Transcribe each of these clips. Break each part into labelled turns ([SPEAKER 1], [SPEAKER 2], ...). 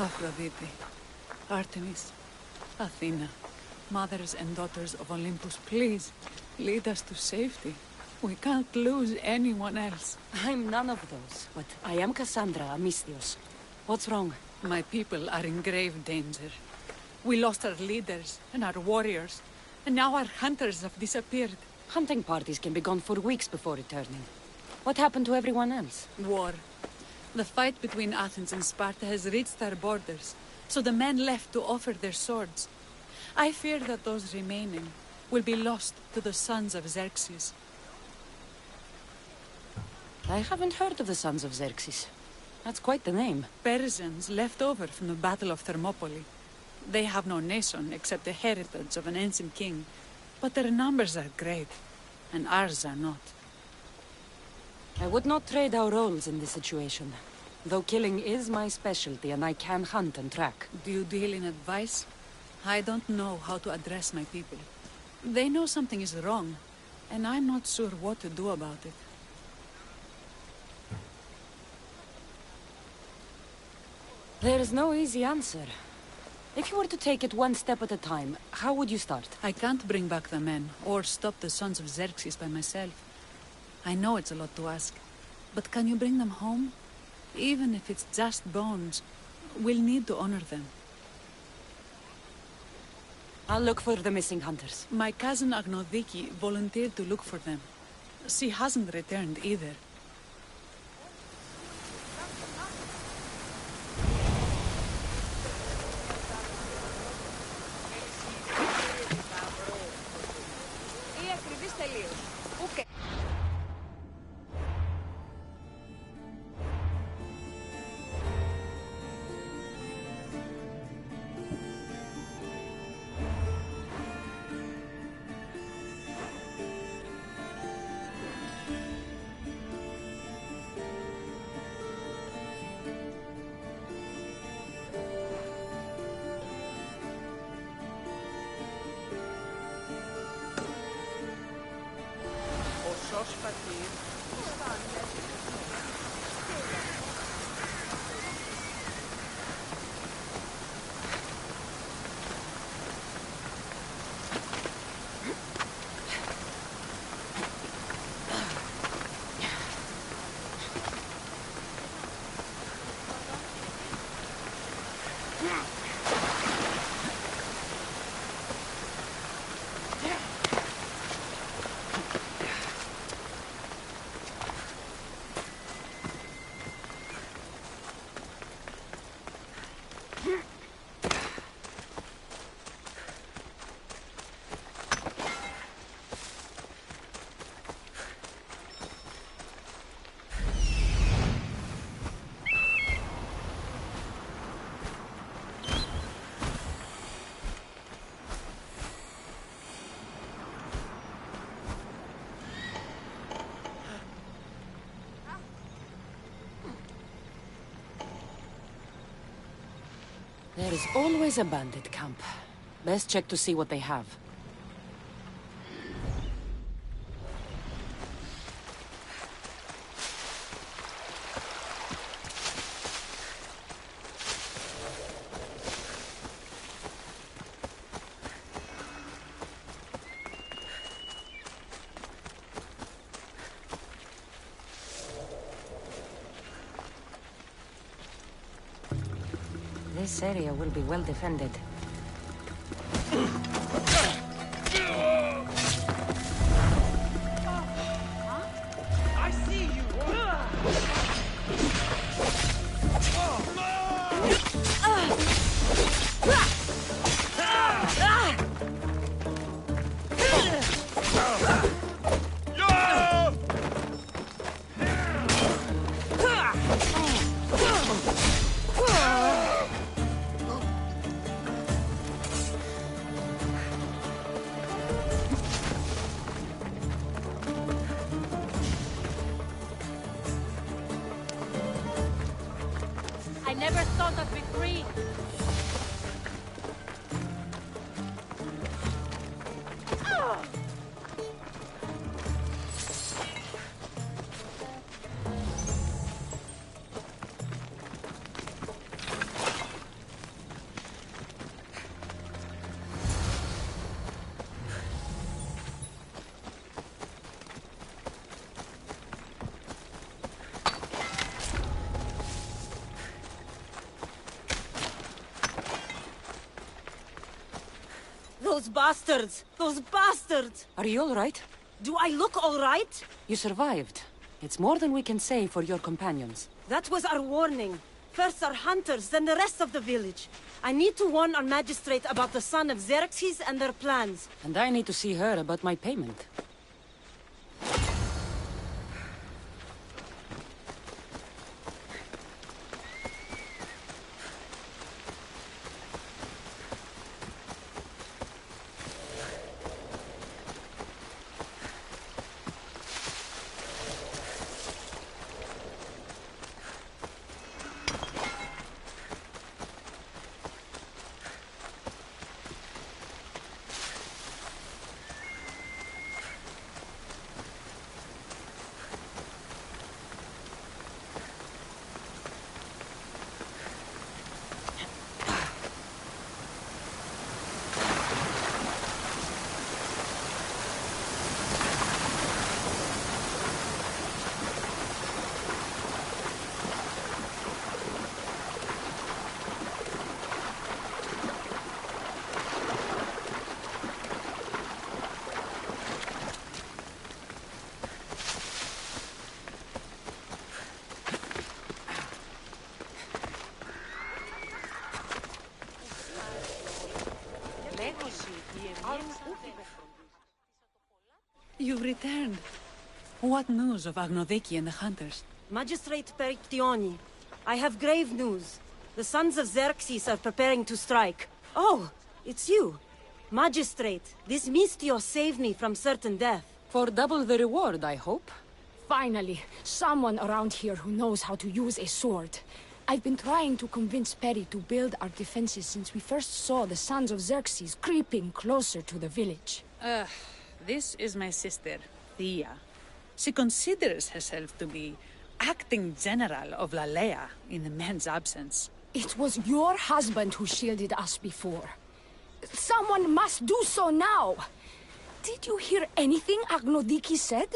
[SPEAKER 1] Aphrodite, Artemis, Athena, mothers and daughters of Olympus, please, lead us to safety. We can't lose anyone else.
[SPEAKER 2] I'm none of those, but I am Cassandra Amistios. What's wrong?
[SPEAKER 1] My people are in grave danger. We lost our leaders and our warriors, and now our hunters have disappeared.
[SPEAKER 2] Hunting parties can be gone for weeks before returning. What happened to everyone else?
[SPEAKER 1] War. The fight between Athens and Sparta has reached our borders, so the men left to offer their swords. I fear that those remaining will be lost to the sons of Xerxes.
[SPEAKER 2] I haven't heard of the sons of Xerxes. That's quite the name.
[SPEAKER 1] Persians left over from the Battle of Thermopylae. They have no nation except the heritage of an ancient king, but their numbers are great, and ours are not.
[SPEAKER 2] I would not trade our roles in this situation, though killing is my specialty and I can hunt and track.
[SPEAKER 1] Do you deal in advice? I don't know how to address my people. They know something is wrong, and I'm not sure what to do about it.
[SPEAKER 2] There is no easy answer. If you were to take it one step at a time, how would you start?
[SPEAKER 1] I can't bring back the men, or stop the sons of Xerxes by myself. I know it's a lot to ask, but can you bring them home? Even if it's just bones, we'll need to honor them.
[SPEAKER 2] I'll look for the missing hunters.
[SPEAKER 1] My cousin Agnodiki volunteered to look for them. She hasn't returned either.
[SPEAKER 2] There is always a bandit camp. Best check to see what they have. This area will be well defended.
[SPEAKER 3] I see you!
[SPEAKER 4] bastards! Those bastards!
[SPEAKER 2] Are you all right?
[SPEAKER 4] Do I look all right?
[SPEAKER 2] You survived. It's more than we can say for your companions.
[SPEAKER 4] That was our warning. First our hunters, then the rest of the village. I need to warn our magistrate about the son of Xerxes and their plans.
[SPEAKER 2] And I need to see her about my payment.
[SPEAKER 1] You've returned. What news of Agnodiki and the hunters?
[SPEAKER 4] Magistrate Perictioni, I have grave news. The sons of Xerxes are preparing to strike. Oh, it's you. Magistrate, this Mistio saved me from certain death.
[SPEAKER 2] For double the reward, I hope.
[SPEAKER 5] Finally, someone around here who knows how to use a sword. I've been trying to convince Peri to build our defenses since we first saw the sons of Xerxes creeping closer to the village.
[SPEAKER 1] This is my sister, Thea. She considers herself to be acting general of Lalea in the men's absence.
[SPEAKER 5] It was your husband who shielded us before. Someone must do so now! Did you hear anything Agnodiki said?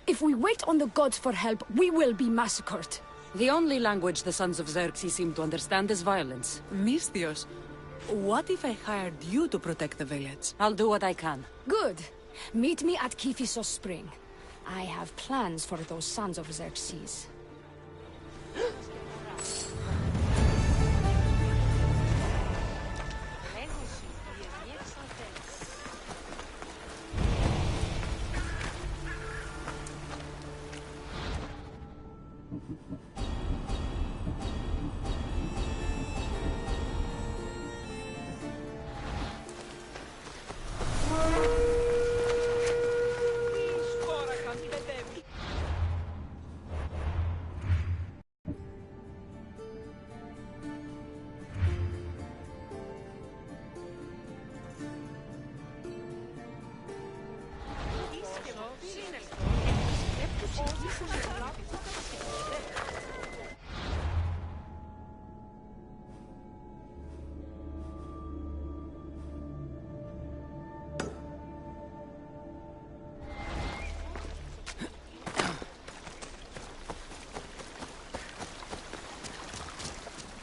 [SPEAKER 5] If we wait on the gods for help, we will be massacred.
[SPEAKER 2] The only language the sons of Xerxes seem to understand is violence.
[SPEAKER 1] Mistios, what if I hired you to protect the village?
[SPEAKER 2] I'll do what I can.
[SPEAKER 5] Good. Meet me at Kiphisos Spring. I have plans for those sons of Xerxes.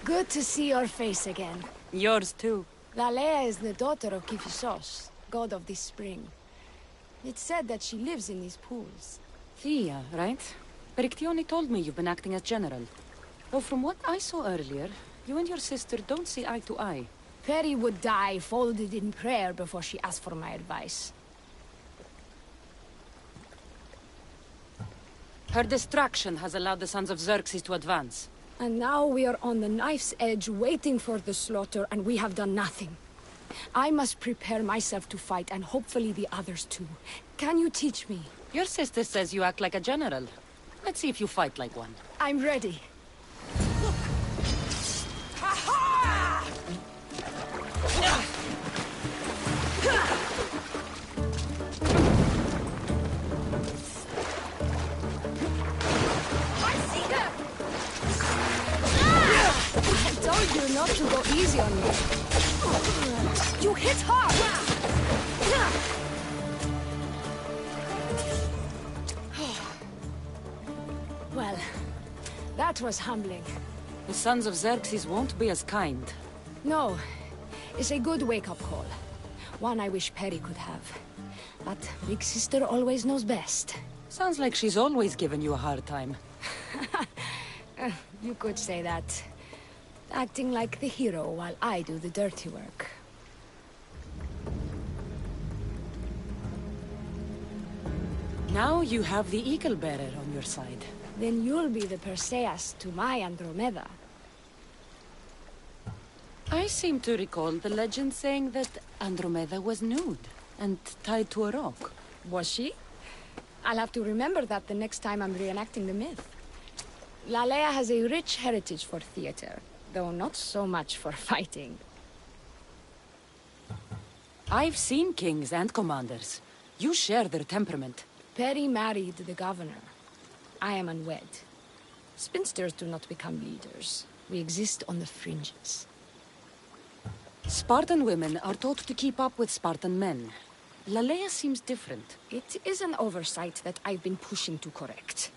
[SPEAKER 5] Good to see your face again.
[SPEAKER 2] Yours too.
[SPEAKER 5] Lalea is the daughter of Kiphisos, god of this spring. It's said that she lives in these pools.
[SPEAKER 2] Thea, right? Perictioni told me you've been acting as general. Though from what I saw earlier, you and your sister don't see eye to eye.
[SPEAKER 5] Peri would die folded in prayer before she asked for my advice.
[SPEAKER 2] Her distraction has allowed the sons of Xerxes to advance.
[SPEAKER 5] And now we are on the knife's edge waiting for the slaughter, and we have done nothing. I must prepare myself to fight, and hopefully the others too. Can you teach me?
[SPEAKER 2] Your sister says you act like a general. Let's see if you fight like one.
[SPEAKER 5] I'm ready. I told you not to go easy on me. You hit hard! Well, that was humbling.
[SPEAKER 2] The sons of Xerxes won't be as kind.
[SPEAKER 5] No, it's a good wake-up call. One I wish Perry could have. But Big Sister always knows best.
[SPEAKER 2] Sounds like she's always given you a hard time.
[SPEAKER 5] You could say that. Acting like the hero while I do the dirty work.
[SPEAKER 2] Now you have the Eagle Bearer on your side.
[SPEAKER 5] Then you'll be the Perseus to my Andromeda.
[SPEAKER 2] I seem to recall the legend saying that Andromeda was nude and tied to a rock.
[SPEAKER 5] Was she? I'll have to remember that the next time I'm reenacting the myth. Lalea has a rich heritage for theater, though not so much for fighting.
[SPEAKER 2] I've seen kings and commanders. You share their temperament.
[SPEAKER 5] Perry married the governor. I am unwed. Spinsters do not become leaders. We exist on the fringes.
[SPEAKER 2] Spartan women are taught to keep up with Spartan men. Lalea seems different.
[SPEAKER 5] It is an oversight that I've been pushing to correct.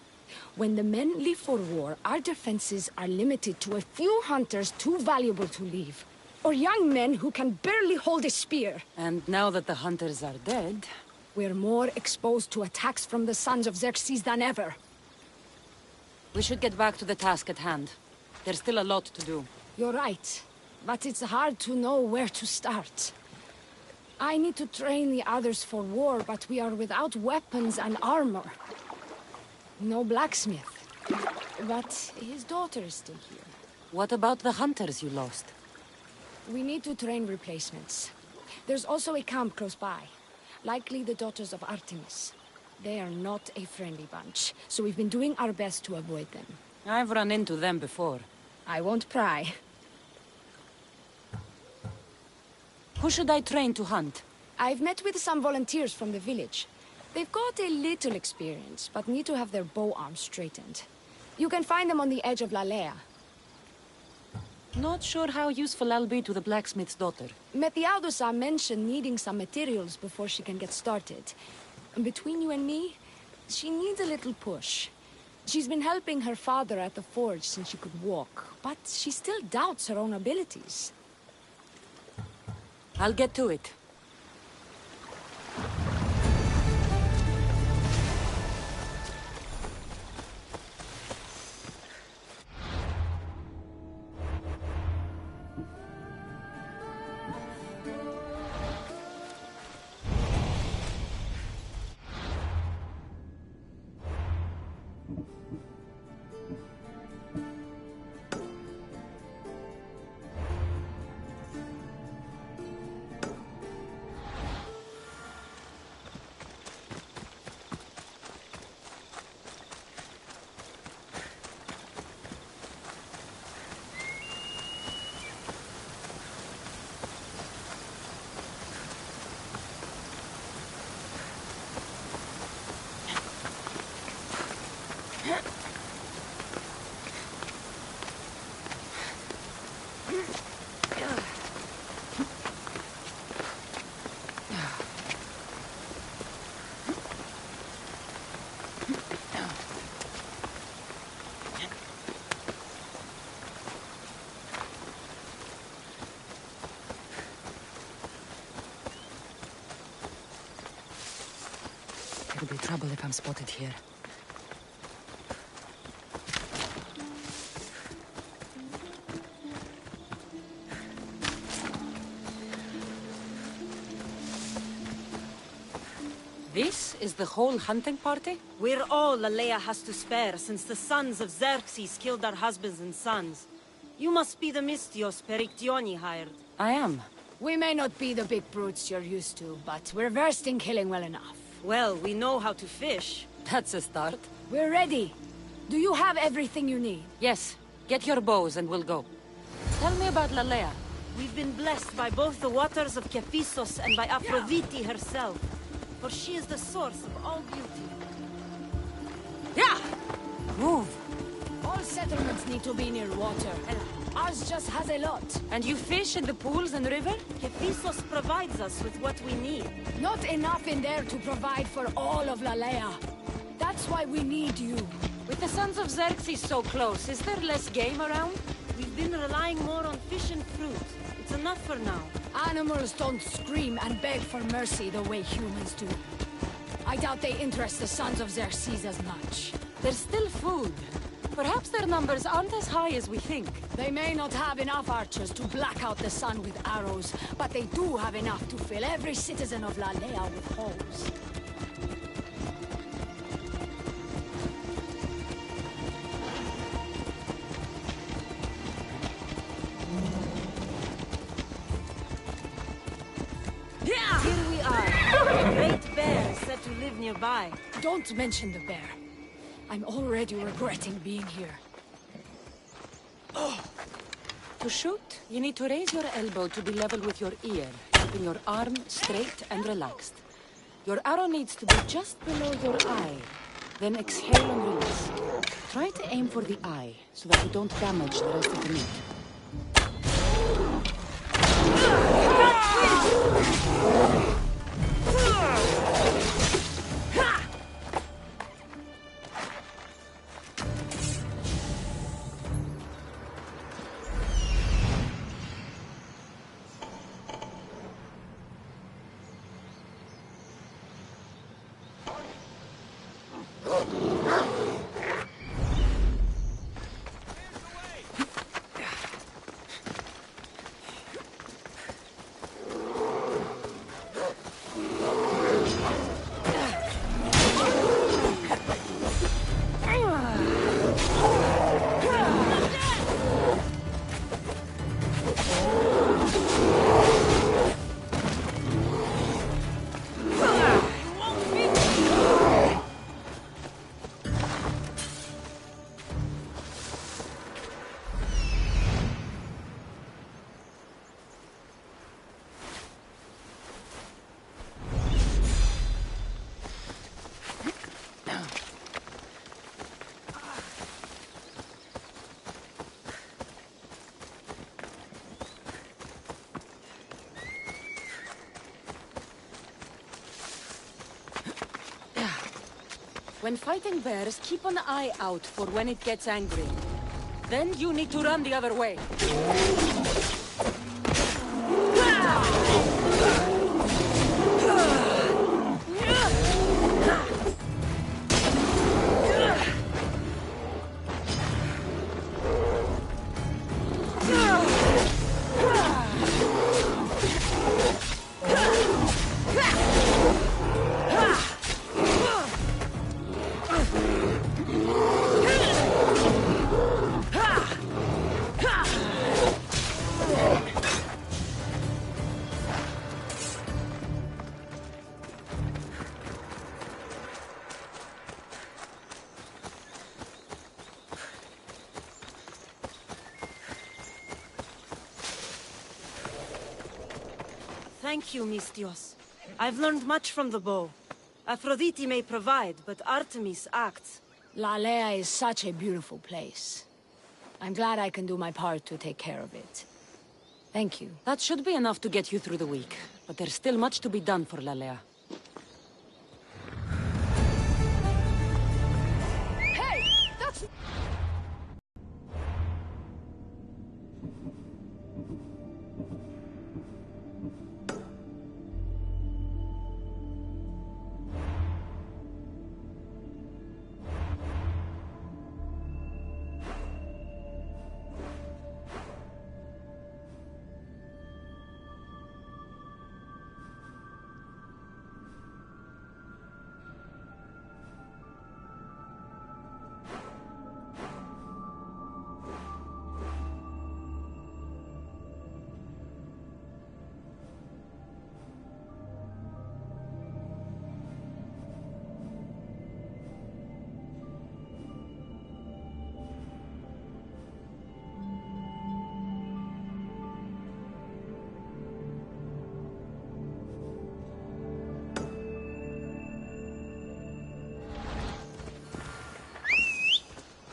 [SPEAKER 5] When the men leave for war, our defenses are limited to a few hunters too valuable to leave. Or young men who can barely hold a spear.
[SPEAKER 2] And now that the hunters are dead...
[SPEAKER 5] We're more exposed to attacks from the sons of Xerxes than ever.
[SPEAKER 2] we should get back to the task at hand. There's still a lot to do.
[SPEAKER 5] You're right. But it's hard to know where to start. I need to train the others for war, but we are without weapons and armor. No blacksmith. But his daughter is still here.
[SPEAKER 2] What about the hunters you lost?
[SPEAKER 5] We need to train replacements. There's also a camp close by. Likely the daughters of Artemis. They are not a friendly bunch, so we've been doing our best to avoid them.
[SPEAKER 2] I've run into them before.
[SPEAKER 5] I won't pry.
[SPEAKER 2] Who should I train to hunt?
[SPEAKER 5] I've met with some volunteers from the village. They've got a little experience, but need to have their bow arms straightened. You can find them on the edge of Lalea.
[SPEAKER 2] Not sure how useful I'll be to the blacksmith's daughter.
[SPEAKER 5] Methiaudusa mentioned needing some materials before she can get started. And between you and me, she needs a little push. She's been helping her father at the forge since she could walk, but she still doubts her own abilities.
[SPEAKER 2] I'll get to it. It'll be trouble if I'm spotted here. This is the whole hunting party?
[SPEAKER 4] We're all Lalea has to spare, since the sons of Xerxes killed our husbands and sons. You must be the Mystios Perictioni hired.
[SPEAKER 2] I am.
[SPEAKER 5] We may not be the big brutes you're used to, but we're versed in killing well enough.
[SPEAKER 4] Well, we know how to fish.
[SPEAKER 2] That's a start.
[SPEAKER 5] We're ready. Do you have everything you need?
[SPEAKER 2] Yes. Get your bows and we'll go. Tell me about Lalea.
[SPEAKER 4] We've been blessed by both the waters of Kephissos and by Aphrodite herself. For she is the source of all beauty.
[SPEAKER 2] Yeah! Move.
[SPEAKER 5] All settlements need to be near water. Ours just has a lot.
[SPEAKER 2] And you fish in the pools and river?
[SPEAKER 4] Kephissos provides us with what we need.
[SPEAKER 5] Not enough in there to provide for all of Lalea. That's why we need you.
[SPEAKER 2] With the sons of Xerxes so close, is there less game around?
[SPEAKER 4] We've been relying more on fish and fruit. It's enough for now.
[SPEAKER 5] Animals don't scream and beg for mercy the way humans do. I doubt they interest the sons of Xerxes as much.
[SPEAKER 2] There's still food. Perhaps their numbers aren't as high as we think.
[SPEAKER 5] They may not have enough archers to black out the sun with arrows, but they do have enough to fill every citizen of Lalea with holes.
[SPEAKER 4] Here we are. A great bear is said to live nearby.
[SPEAKER 5] Don't mention the bear. I'm already regretting being here.
[SPEAKER 2] To shoot, you need to raise your elbow to be level with your ear, keeping your arm straight and relaxed. Your arrow needs to be just below your eye. Then exhale and release. Try to aim for the eye, so that you don't damage the rest of the meat. When fighting bears, keep an eye out for when it gets angry. Then you need to run the other way.
[SPEAKER 4] Thank you, Mistios. I've learned much from the bow. Aphrodite may provide, but Artemis acts.
[SPEAKER 5] Lalea is such a beautiful place. I'm glad I can do my part to take care of it. Thank you.
[SPEAKER 2] That should be enough to get you through the week. But there's still much to be done for Lalea.
[SPEAKER 5] Hey! That's...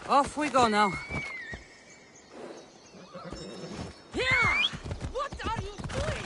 [SPEAKER 2] Off we go now.
[SPEAKER 3] What are you doing?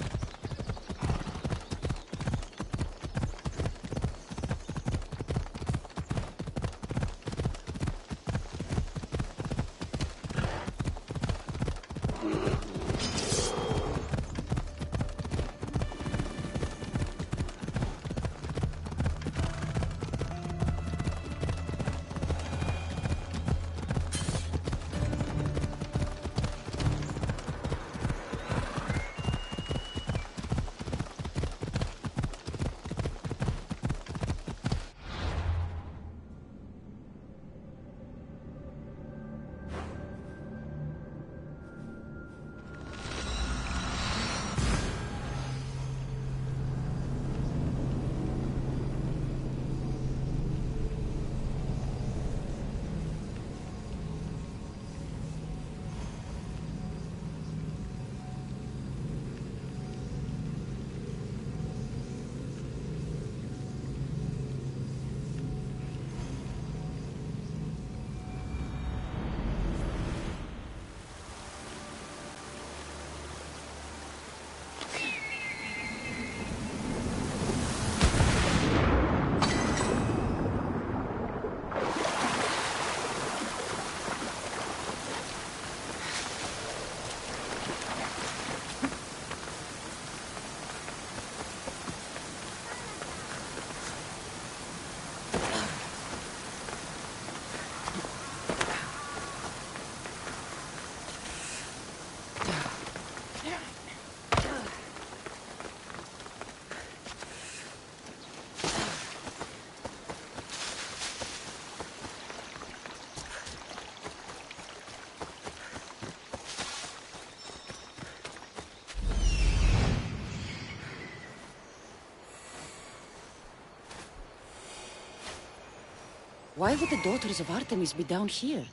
[SPEAKER 2] Why would the daughters of Artemis be down here?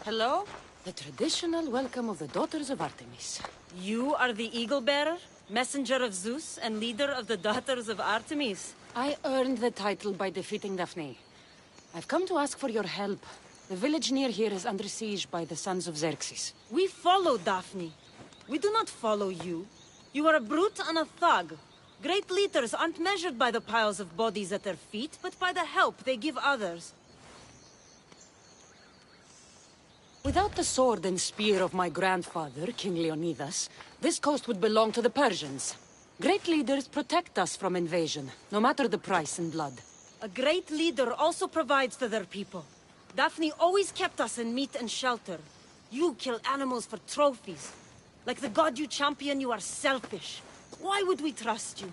[SPEAKER 4] Hello?
[SPEAKER 2] The traditional welcome of the daughters of Artemis.
[SPEAKER 4] You are the Eagle Bearer, messenger of Zeus, and leader of the Daughters of Artemis.
[SPEAKER 2] I earned the title by defeating Daphne. I've come to ask for your help. The village near here is under siege by the sons of Xerxes.
[SPEAKER 4] We follow Daphne. We do not follow you. You are a brute and a thug. Great leaders aren't measured by the piles of bodies at their feet, but by the help they give others.
[SPEAKER 2] Without the sword and spear of my grandfather, King Leonidas, this coast would belong to the Persians. Great leaders protect us from invasion, no matter the price in blood.
[SPEAKER 4] A great leader also provides for their people. Daphne always kept us in meat and shelter. You kill animals for trophies. Like the god you champion, you are selfish. Why would we trust you?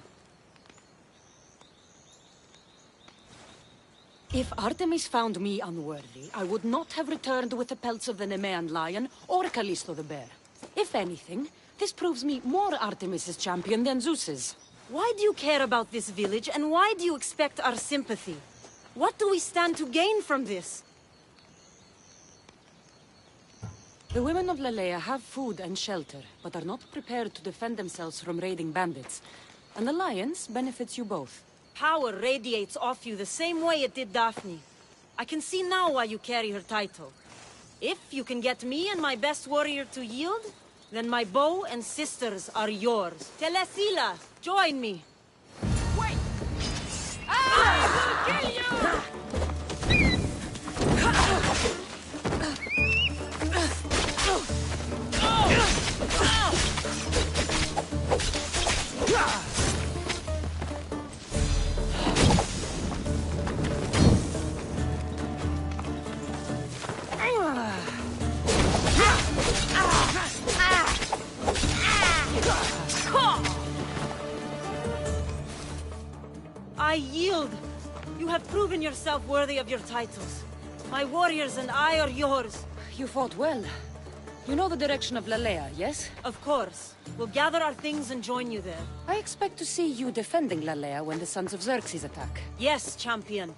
[SPEAKER 2] If Artemis found me unworthy, I would not have returned with the pelts of the Nemean lion or Callisto the bear. If anything, this proves me more Artemis's champion than Zeus's.
[SPEAKER 4] Why do you care about this village, and why do you expect our sympathy? What do we stand to gain from this?
[SPEAKER 2] The women of Lelea have food and shelter, but are not prepared to defend themselves from raiding bandits. An alliance benefits you both.
[SPEAKER 4] Power radiates off you the same way it did Daphne. I can see now why you carry her title. If you can get me and my best warrior to yield, then my bow and sisters are yours. Telesila, join me.
[SPEAKER 3] Wait! I will kill you!
[SPEAKER 4] I yield. You have proven yourself worthy of your titles. My warriors and I are yours.
[SPEAKER 2] You fought well. You know the direction of Lelea, yes?
[SPEAKER 4] Of course. We'll gather our things and join you there.
[SPEAKER 2] I expect to see you defending Lelea when the sons of Xerxes attack.
[SPEAKER 4] Yes, champion.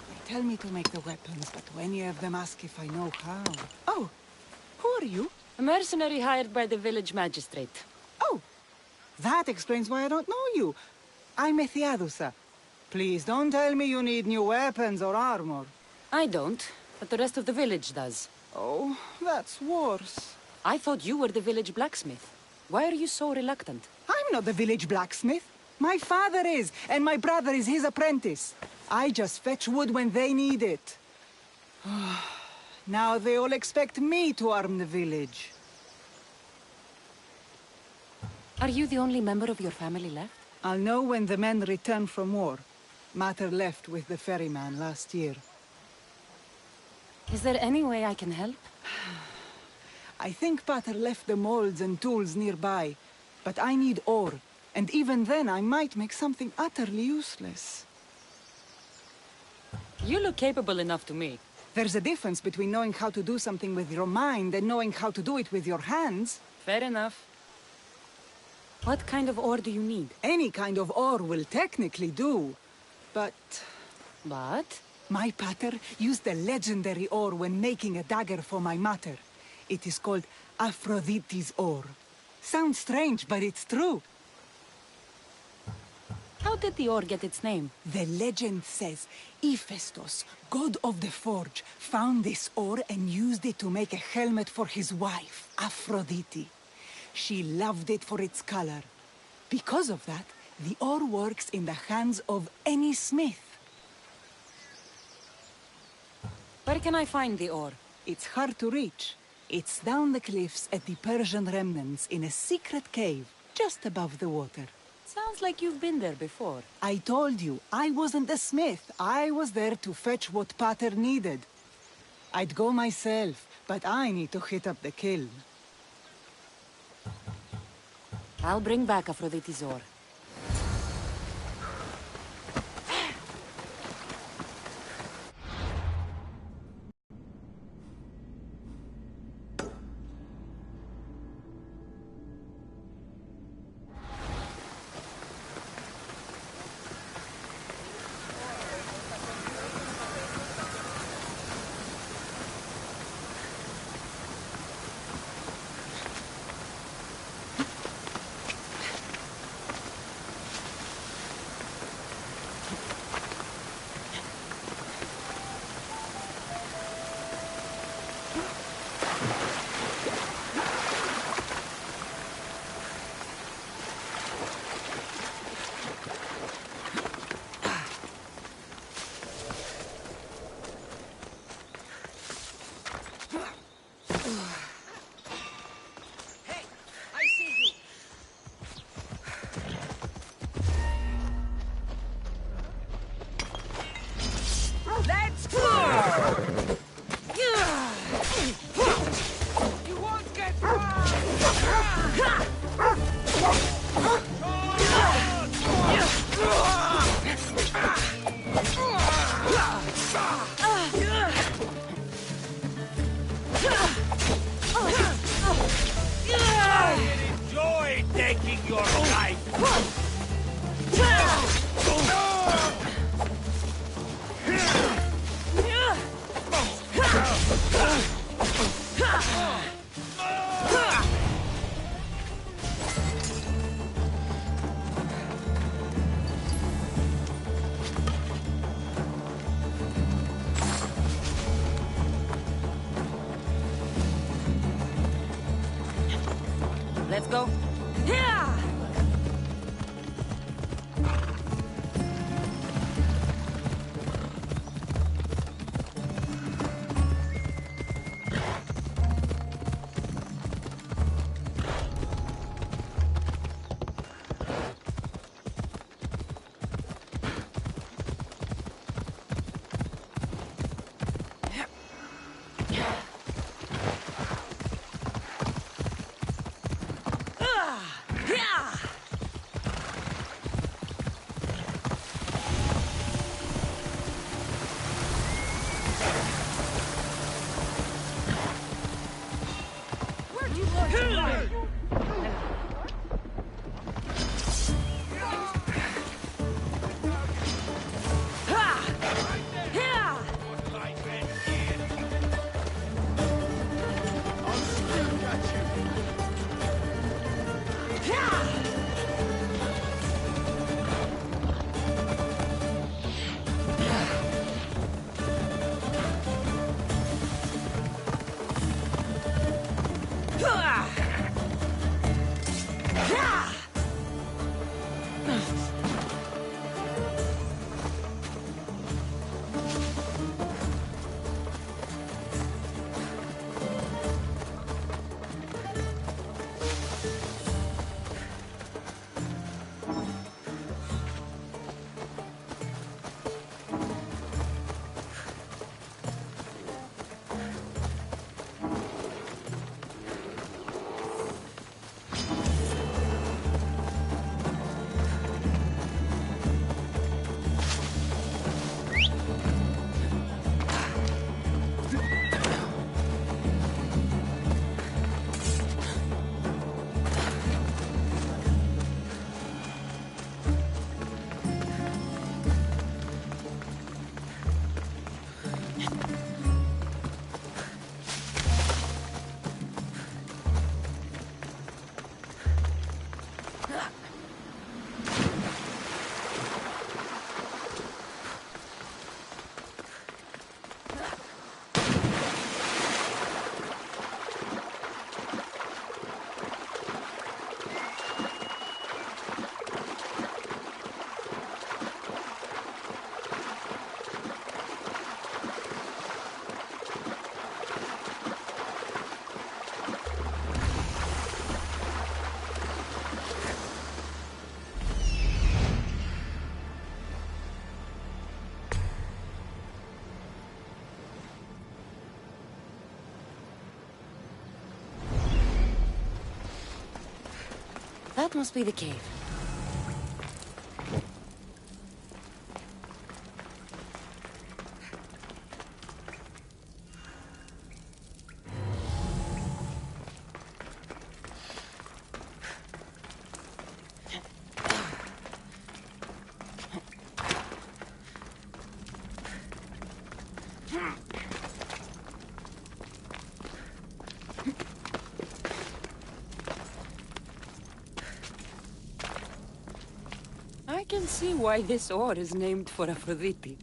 [SPEAKER 6] They tell me to make the weapons, but when any of them ask if I know how. Oh, who are you?
[SPEAKER 2] A mercenary hired by the village magistrate.
[SPEAKER 6] Oh, that explains why I don't know you. I'm Ethiadusa. Please don't tell me you need new weapons or armor.
[SPEAKER 2] I don't, but the rest of the village does.
[SPEAKER 6] Oh, that's worse.
[SPEAKER 2] I thought you were the village blacksmith. Why are you so reluctant?
[SPEAKER 6] I'm not the village blacksmith. My father is, and my brother is his apprentice. I just fetch wood when they need it. Now they all expect me to arm the village.
[SPEAKER 2] Are you the only member of your family left?
[SPEAKER 6] I'll know when the men return from war. Mater left with the ferryman last year.
[SPEAKER 2] Is there any way I can help?
[SPEAKER 6] I think Pater left the molds and tools nearby, but I need ore, and even then I might make something utterly useless.
[SPEAKER 2] You look capable enough to me.
[SPEAKER 6] There's a difference between knowing how to do something with your mind and knowing how to do it with your hands.
[SPEAKER 2] Fair enough. What kind of ore do you need?
[SPEAKER 6] Any kind of ore will technically do, but...
[SPEAKER 2] But?
[SPEAKER 6] My pater used the legendary ore when making a dagger for my mater. It is called Aphrodite's ore. Sounds strange, but it's true.
[SPEAKER 2] How did the ore get its name?
[SPEAKER 6] The legend says Hephaestus, god of the forge, found this ore and used it to make a helmet for his wife, Aphrodite. She loved it for its color. Because of that, the ore works in the hands of any smith.
[SPEAKER 2] Where can I find the ore?
[SPEAKER 6] It's hard to reach. It's down the cliffs at the Persian remnants in a secret cave, just above the water.
[SPEAKER 2] Sounds like you've been there before.
[SPEAKER 6] I told you, I wasn't a smith. I was there to fetch what Pater needed. I'd go myself, but I need to hit up the kiln.
[SPEAKER 2] I'll bring back Aphrodite's ore.
[SPEAKER 3] Let's go! You won't get I enjoy taking your life.
[SPEAKER 2] Let's go. That must be the cave. I can see why this ore is named for Aphrodite.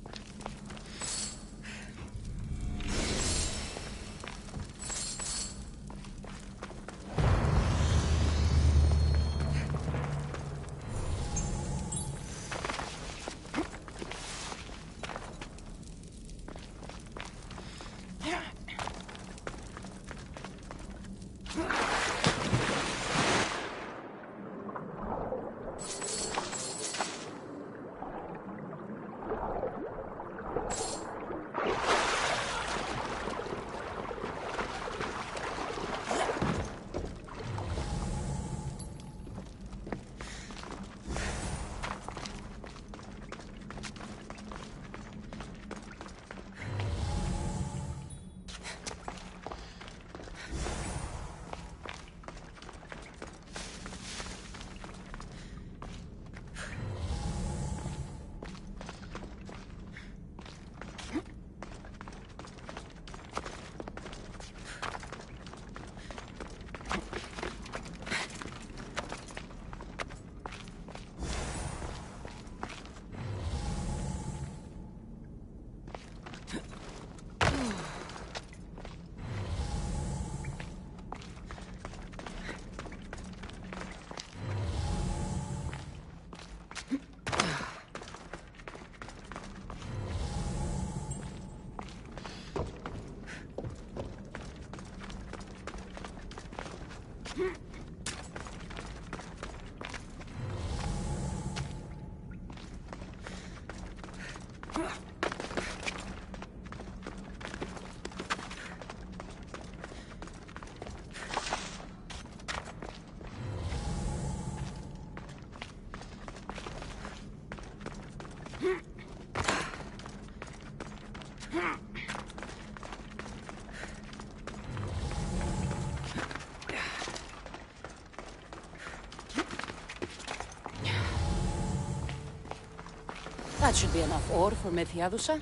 [SPEAKER 2] That should be enough ore for Methiadusa.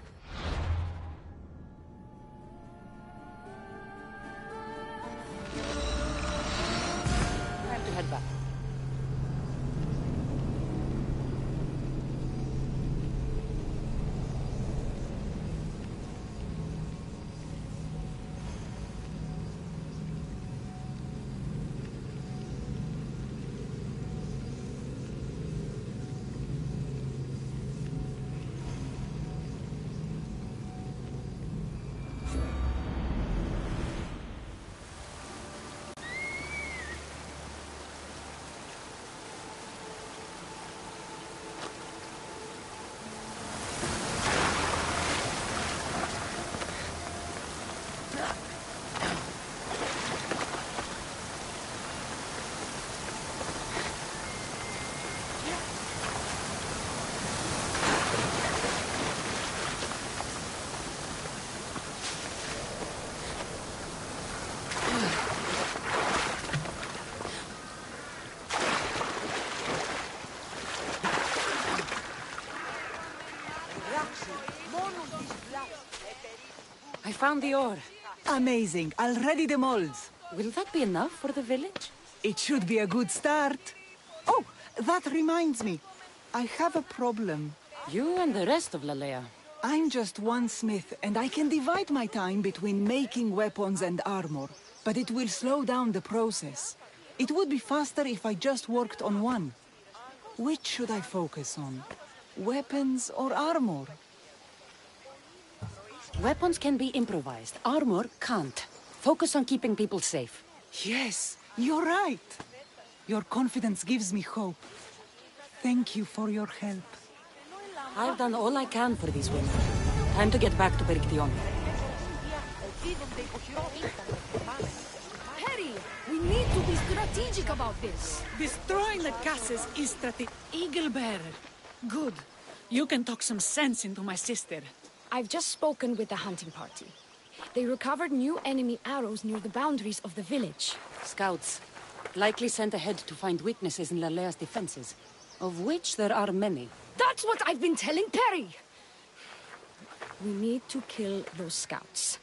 [SPEAKER 2] Time to head back. I found the ore.
[SPEAKER 6] Amazing. I'll ready the molds.
[SPEAKER 2] Will that be enough for the village?
[SPEAKER 6] It should be a good start. Oh, that reminds me. I have a problem.
[SPEAKER 2] You and the rest of Lalea.
[SPEAKER 6] I'm just one smith, and I can divide my time between making weapons and armor, but it will slow down the process. It would be faster if I just worked on one. Which should I focus on? Weapons or armor?
[SPEAKER 2] Weapons can be improvised. Armor can't. Focus on keeping people safe.
[SPEAKER 6] Yes, you're right. Your confidence gives me hope. Thank you for your help.
[SPEAKER 2] I've done all I can for these women. Time to get back to Perictione.
[SPEAKER 5] Harry, we need to be strategic about this.
[SPEAKER 1] Destroying the castles is Eaglebearer. Good. You can talk some sense into my sister.
[SPEAKER 5] I've just spoken with the hunting party. They recovered new enemy arrows near the boundaries of the village.
[SPEAKER 2] Scouts. Likely sent ahead to find weaknesses in Lalea's defenses, of which there are many.
[SPEAKER 5] That's what I've been telling Perry! We need to kill those scouts.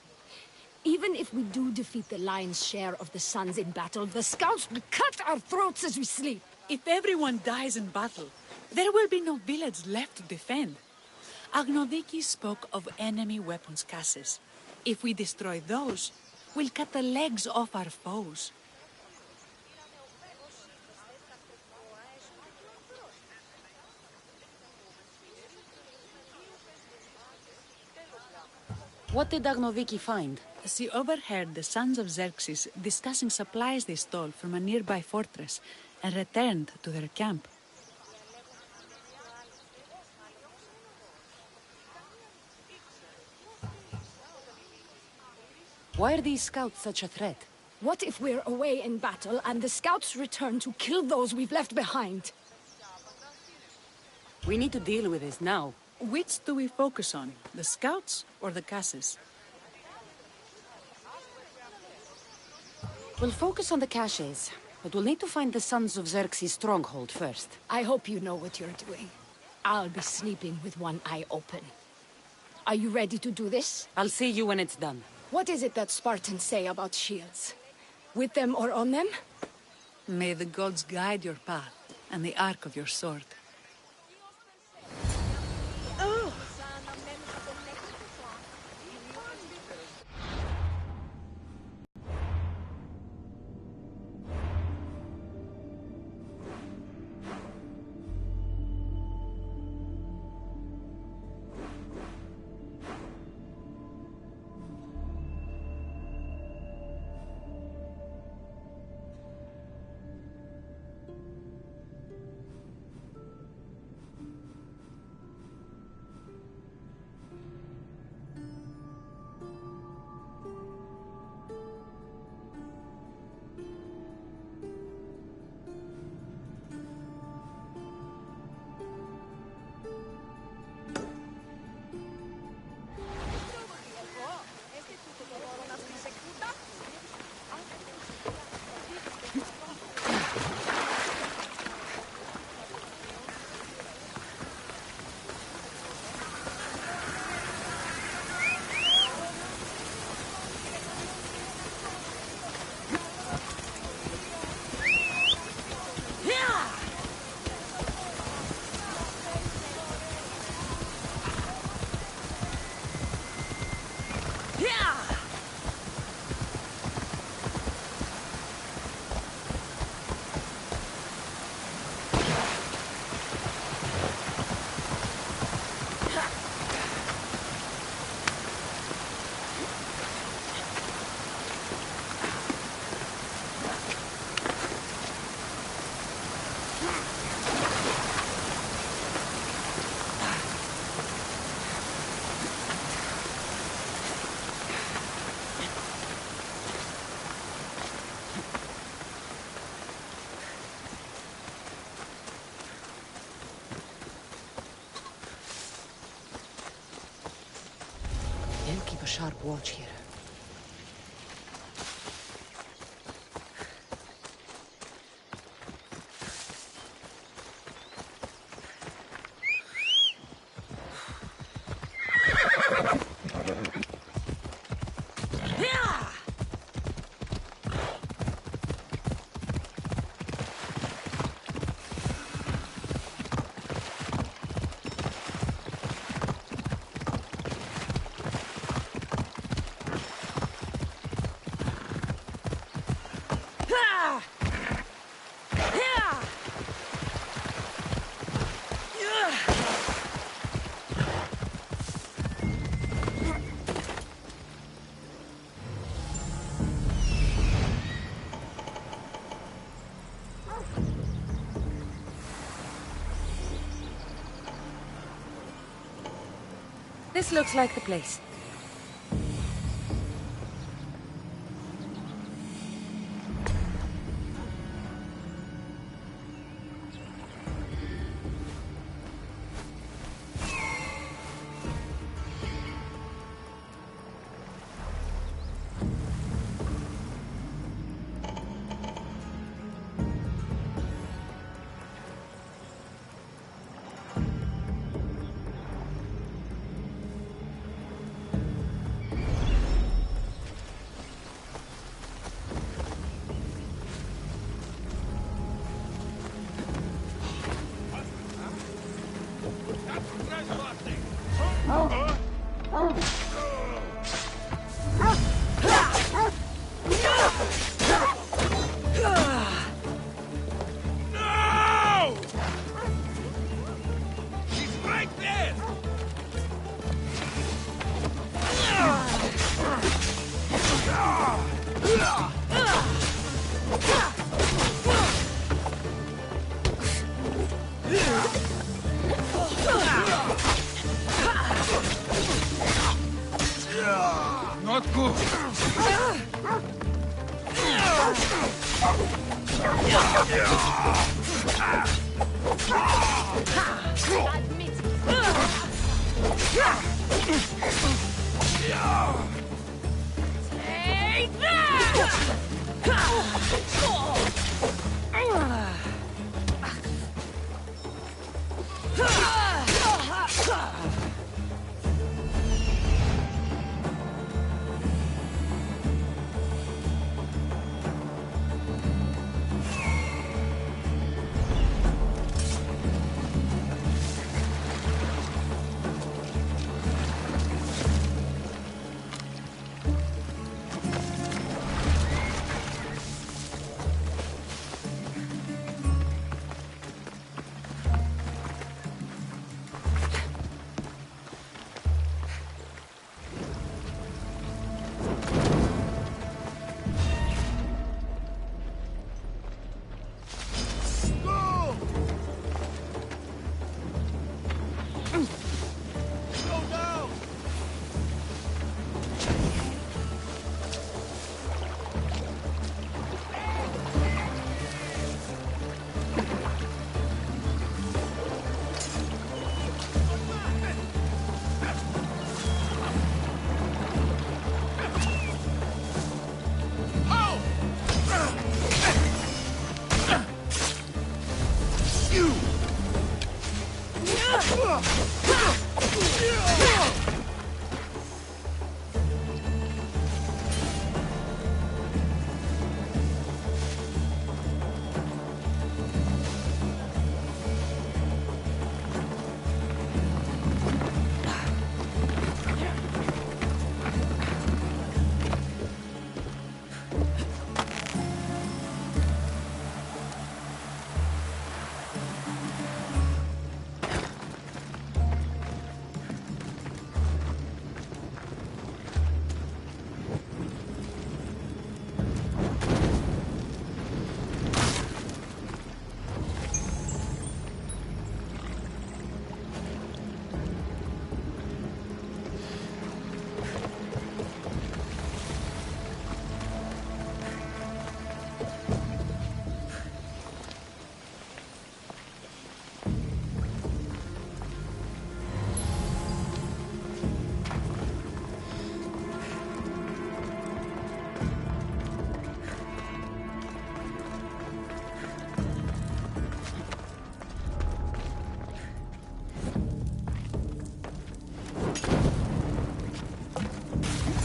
[SPEAKER 5] Even if we do defeat the lion's share of the Sons in battle, the scouts will cut our throats as we sleep.
[SPEAKER 1] If everyone dies in battle, there will be no village left to defend. Agnodiki spoke of enemy weapons caches. If we destroy those, we'll cut the legs off our foes.
[SPEAKER 2] What did Agnodiki find?
[SPEAKER 1] She overheard the sons of Xerxes discussing supplies they stole from a nearby fortress and returned to their camp.
[SPEAKER 2] Why are these scouts such a threat?
[SPEAKER 5] What if we're away in battle and the scouts return to kill those we've left behind?
[SPEAKER 2] We need to deal with this now.
[SPEAKER 1] Which do we focus on, the scouts or the caches?
[SPEAKER 2] We'll focus on the caches, but we'll need to find the Sons of Xerxes' stronghold first.
[SPEAKER 5] I hope you know what you're doing. I'll be sleeping with one eye open. Are you ready to do this?
[SPEAKER 2] I'll see you when it's done.
[SPEAKER 5] What is it that Spartans say about shields? With them or on them?
[SPEAKER 1] May the gods guide your path and the arc of your sword.
[SPEAKER 2] Keep a sharp watch here. This looks like the place.
[SPEAKER 3] No! She's right there! Not good.
[SPEAKER 2] Take that!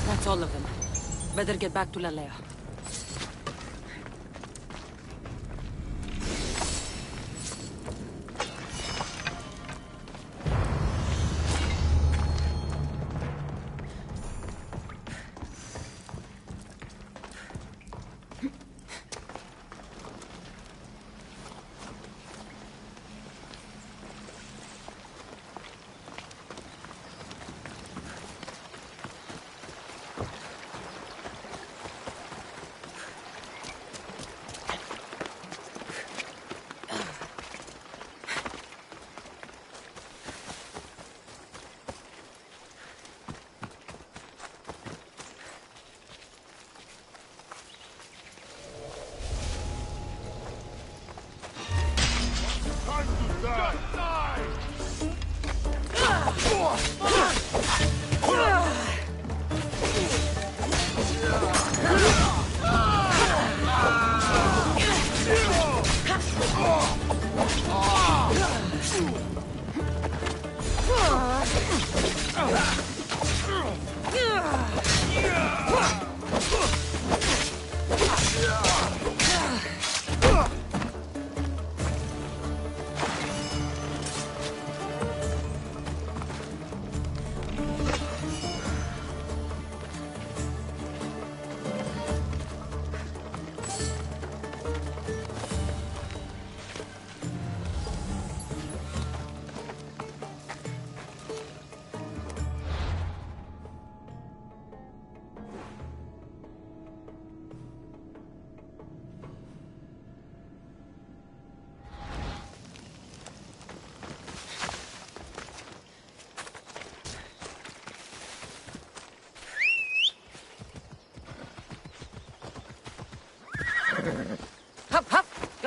[SPEAKER 2] That's all of them. Better get back to Lalea.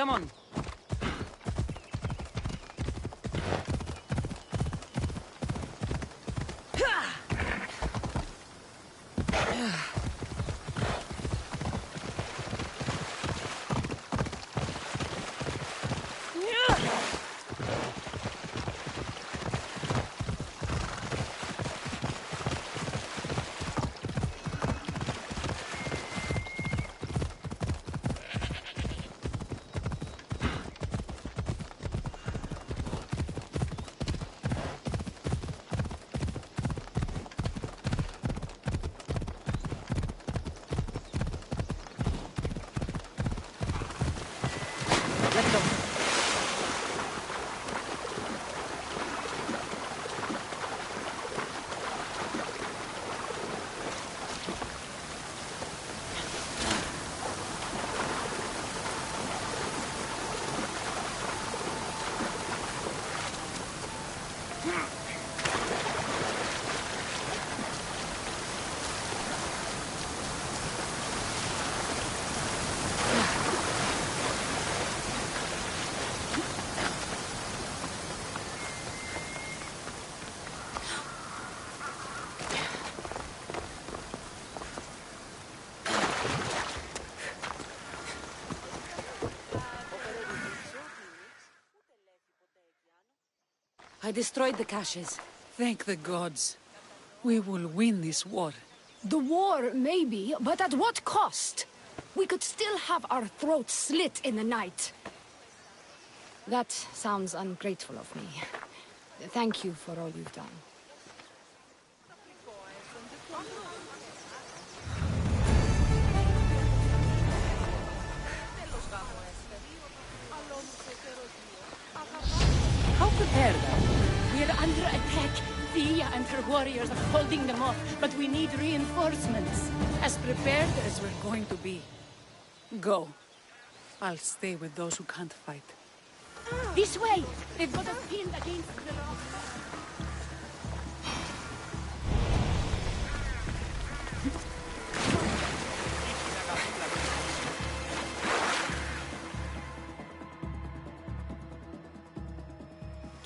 [SPEAKER 2] Come on. Let's go. I destroyed the caches.
[SPEAKER 1] Thank the gods. We will win this war.
[SPEAKER 5] The war, maybe, but at what cost? We could still have our throats slit in the night. That sounds ungrateful of me. Thank you for all you've done.
[SPEAKER 2] How prepared are you?
[SPEAKER 7] We're under attack. Thea and her warriors are holding them off, but we need reinforcements.
[SPEAKER 1] As prepared as we're going to be. Go. I'll stay with those who can't fight.
[SPEAKER 7] This way! They've got us pinned against the rock.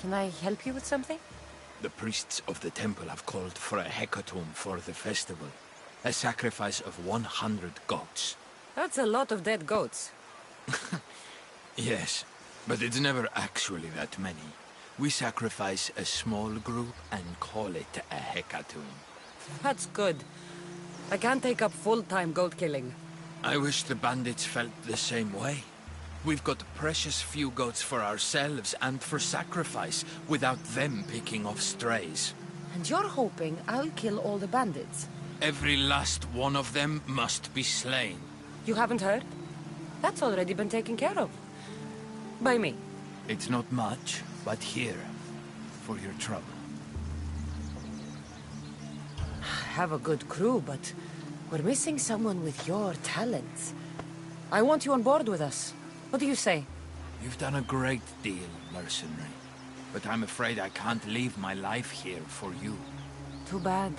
[SPEAKER 2] Can I help you with something?
[SPEAKER 3] The priests of the temple have called for a hecatomb for the festival. A sacrifice of 100 goats.
[SPEAKER 2] That's a lot of dead goats.
[SPEAKER 3] Yes, but it's never actually that many. We sacrifice a small group and call it a hecatomb.
[SPEAKER 2] That's good. I can't take up full-time goat killing.
[SPEAKER 3] I wish the bandits felt the same way. We've got precious few goats for ourselves and for sacrifice, without them picking off strays.
[SPEAKER 2] And you're hoping I'll kill all the bandits?
[SPEAKER 3] Every last one of them must be slain.
[SPEAKER 2] You haven't heard? That's already been taken care of. By me.
[SPEAKER 3] It's not much, but here, for your trouble.
[SPEAKER 2] Have a good crew, but we're missing someone with your talents. I want you on board with us. What do you say?
[SPEAKER 3] You've done a great deal, mercenary. But I'm afraid I can't leave my life here for you.
[SPEAKER 2] Too bad.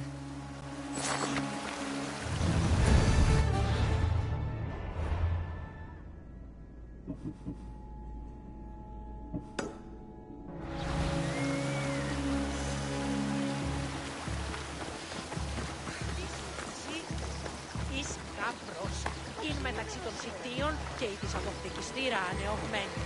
[SPEAKER 7] Εις γαμπρός, είναι μεταξύ των σιτίων και η της αποκτικιστήρα ανεωμένη.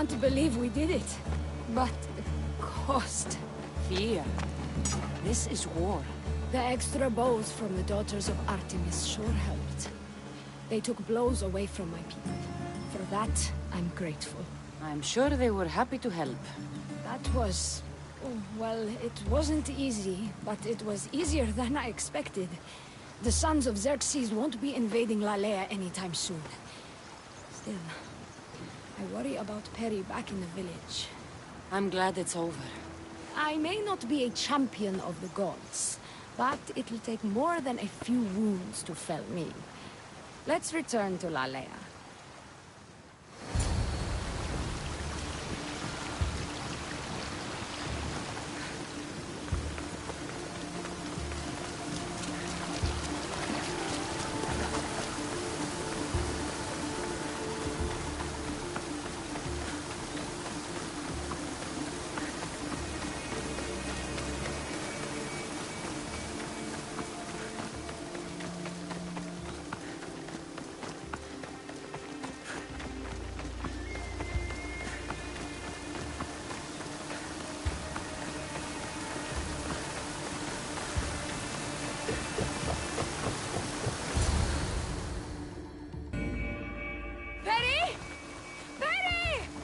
[SPEAKER 5] can't believe we did it. But the cost...
[SPEAKER 2] Thea, this is war.
[SPEAKER 5] The extra bows from the Daughters of Artemis sure helped. They took blows away from my people. For that, I'm grateful.
[SPEAKER 2] I'm sure they were happy to help.
[SPEAKER 5] That was... well, it wasn't easy, but it was easier than I expected. The Sons of Xerxes won't be invading Lalea anytime soon. Still, I worry about Perry back in the village.
[SPEAKER 2] I'm glad it's over.
[SPEAKER 5] I may not be a champion of the gods, but it'll take more than a few wounds to fell me. Let's return to Lalea.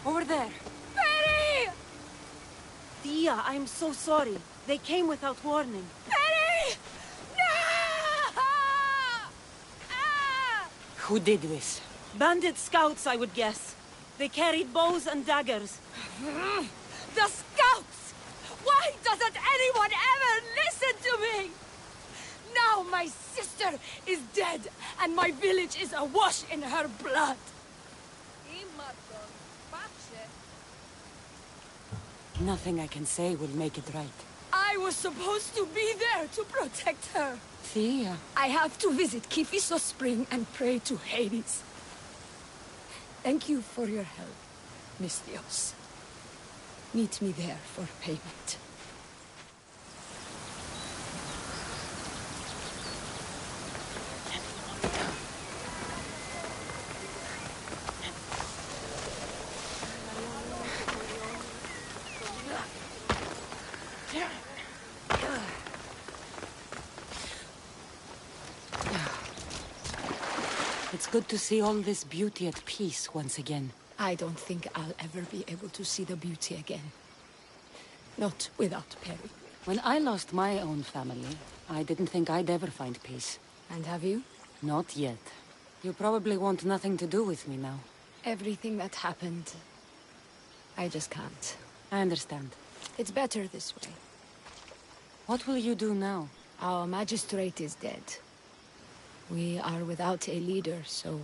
[SPEAKER 2] Over there!
[SPEAKER 5] Perry!
[SPEAKER 4] Thea, I'm so sorry. They came without warning.
[SPEAKER 5] Perry! No! Ah!
[SPEAKER 2] Who did this?
[SPEAKER 4] Bandit scouts, I would guess. They carried bows and daggers.
[SPEAKER 5] The scouts! Why doesn't anyone ever listen to me? Now my sister is dead, and my village is awash in her blood.
[SPEAKER 2] Nothing I can say will make it right.
[SPEAKER 5] I was supposed to be there to protect her.
[SPEAKER 2] Thea.
[SPEAKER 5] I have to visit Kifisos Spring and pray to Hades. Thank you for your help, Misthios. Meet me there for payment.
[SPEAKER 2] It's good to see all this beauty at peace once again.
[SPEAKER 5] I don't think I'll ever be able to see the beauty again. Not without Perry.
[SPEAKER 2] When I lost my own family, I didn't think I'd ever find peace.
[SPEAKER 5] And have you?
[SPEAKER 2] Not yet. You probably want nothing to do with me now.
[SPEAKER 5] Everything that happened, I just can't.
[SPEAKER 2] I understand.
[SPEAKER 5] It's better this way.
[SPEAKER 2] What will you do now?
[SPEAKER 5] Our magistrate is dead. We are without a leader, so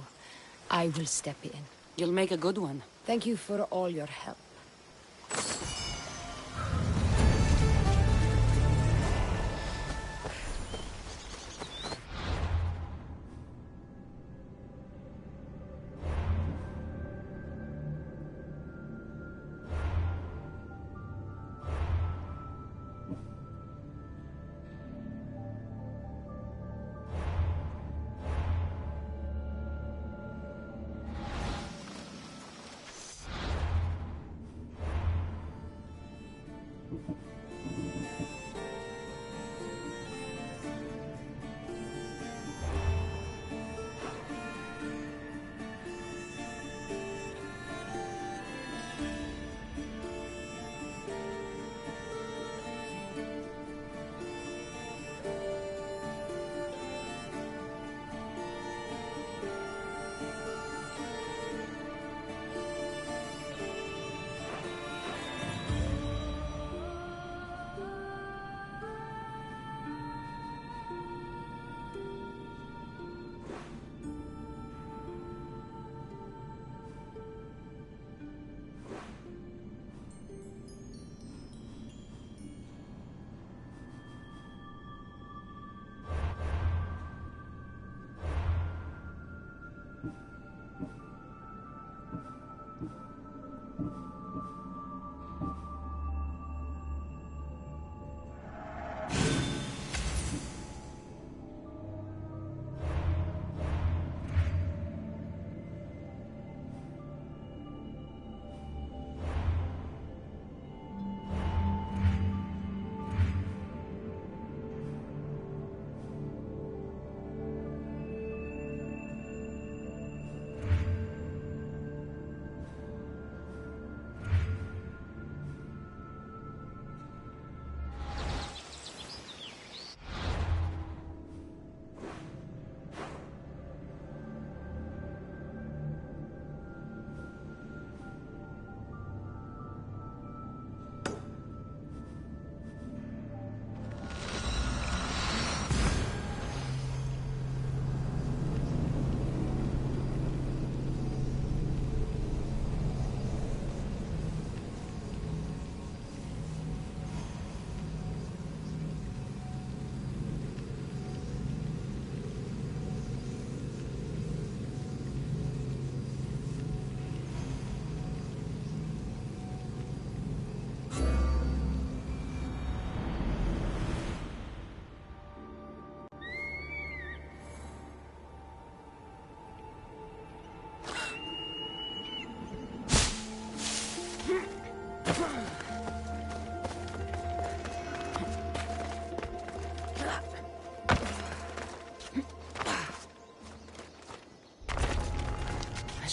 [SPEAKER 5] I will step in.
[SPEAKER 2] You'll make a good one.
[SPEAKER 5] Thank you for all your help.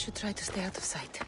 [SPEAKER 2] should try to stay out of sight.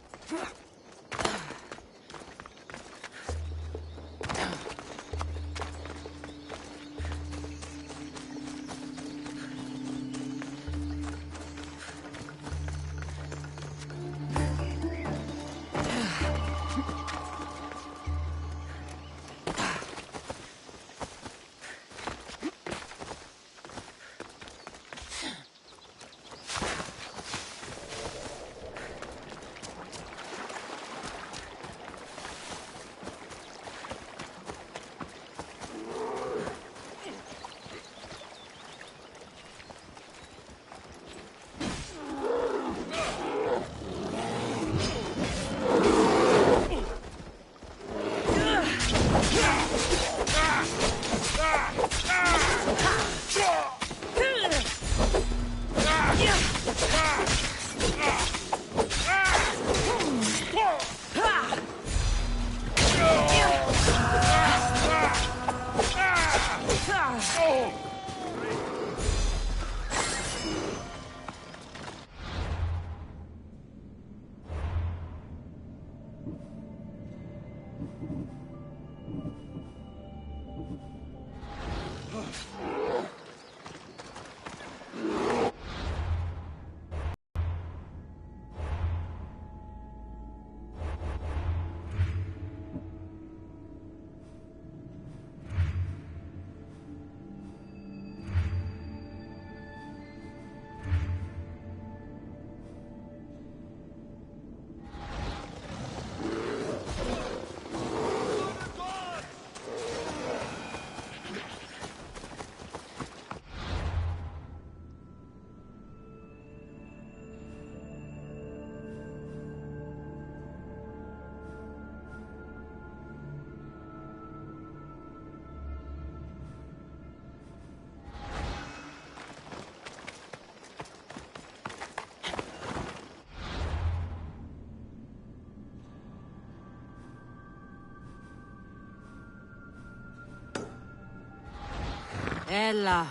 [SPEAKER 4] Ella.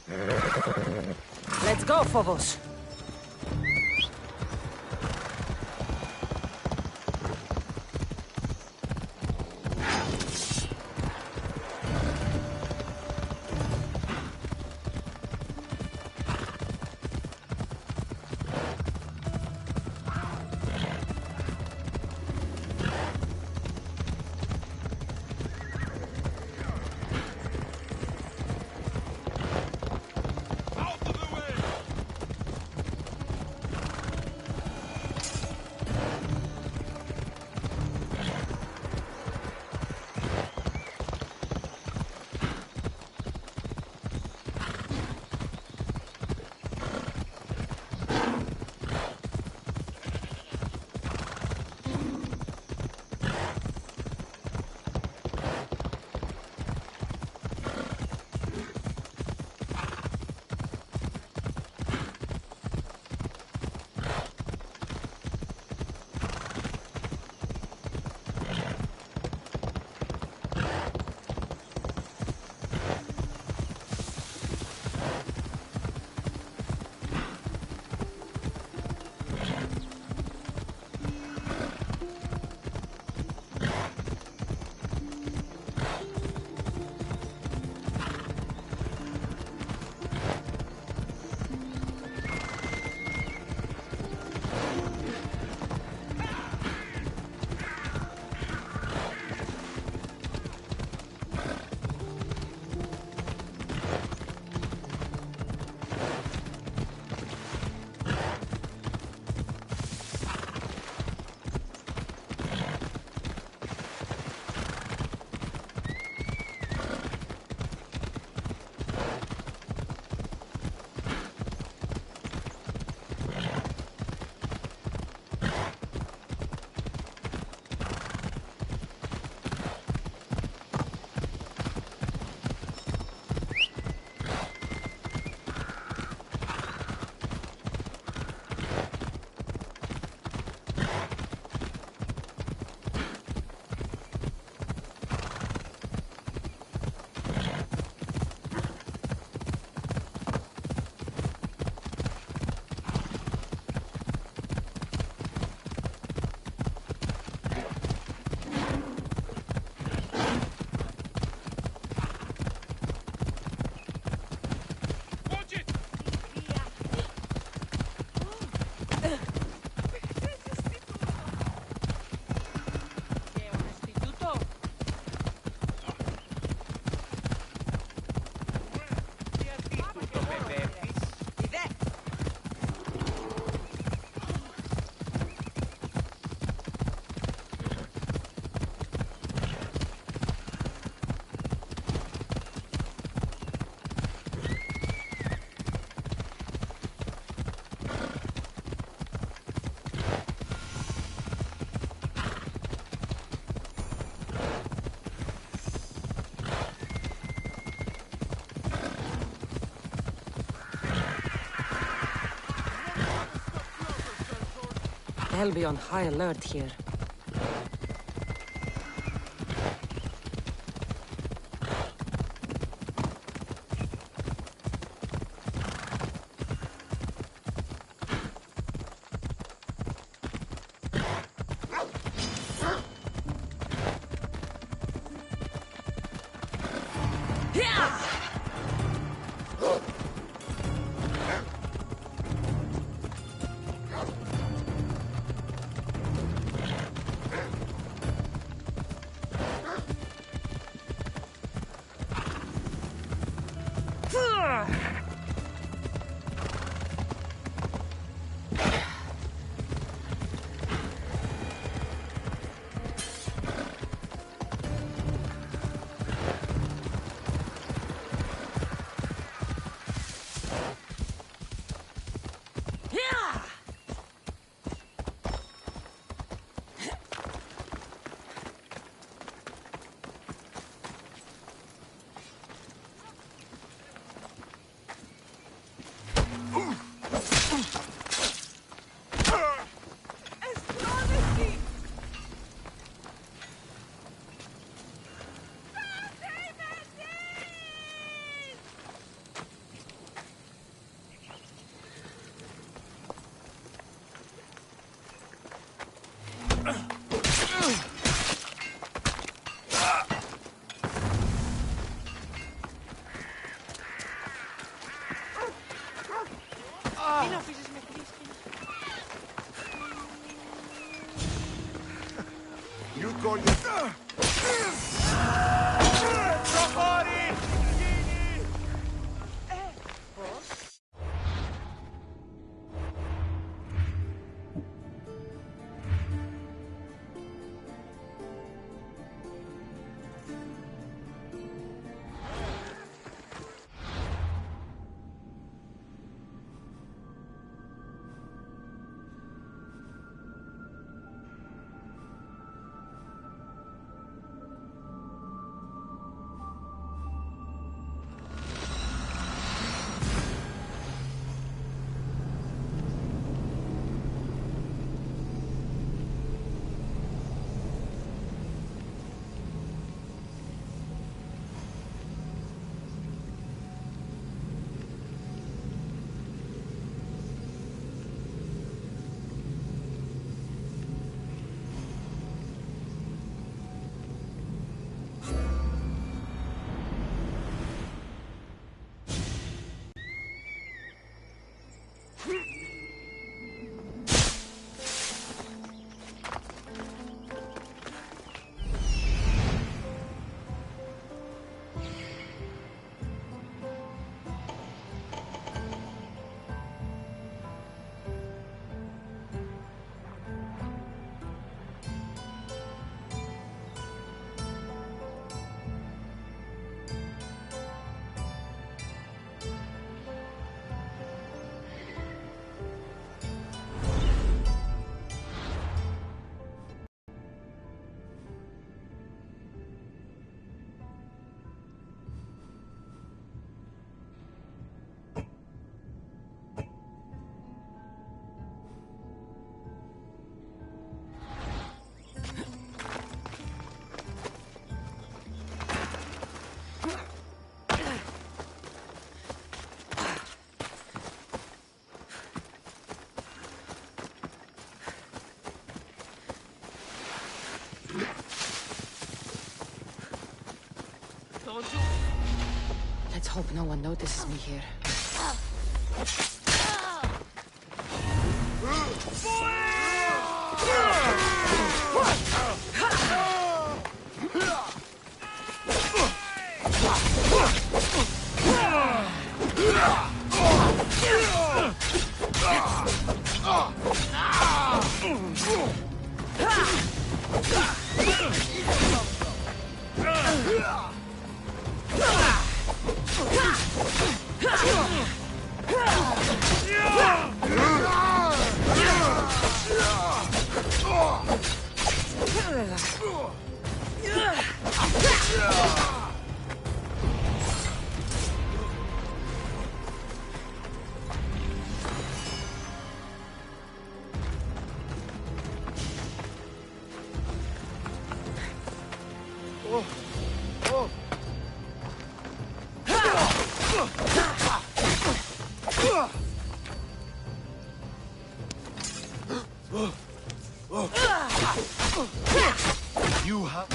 [SPEAKER 2] Let's go, Phobos. I'll be on high alert here. hope no one notices me here.
[SPEAKER 8] You have...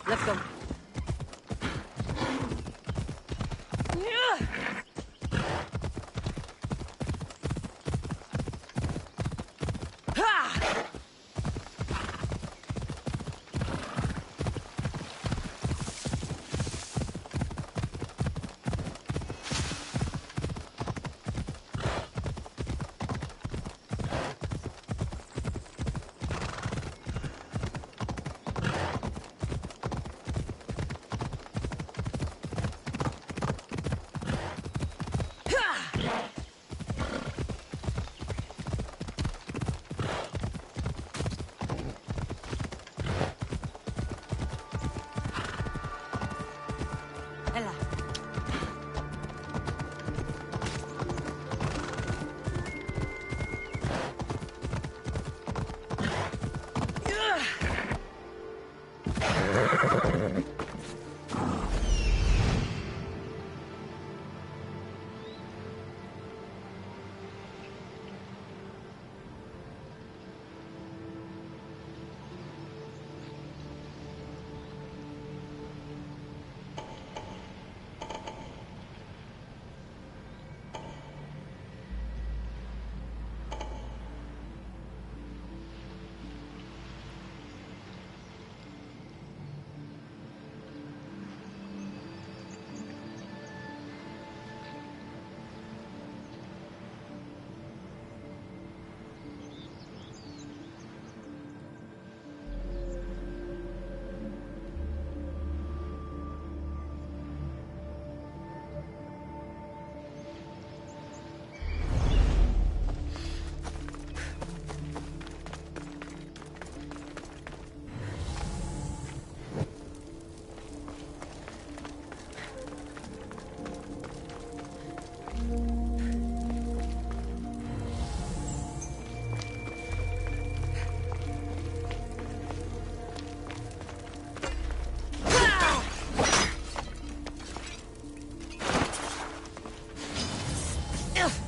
[SPEAKER 2] Let's go. Ugh.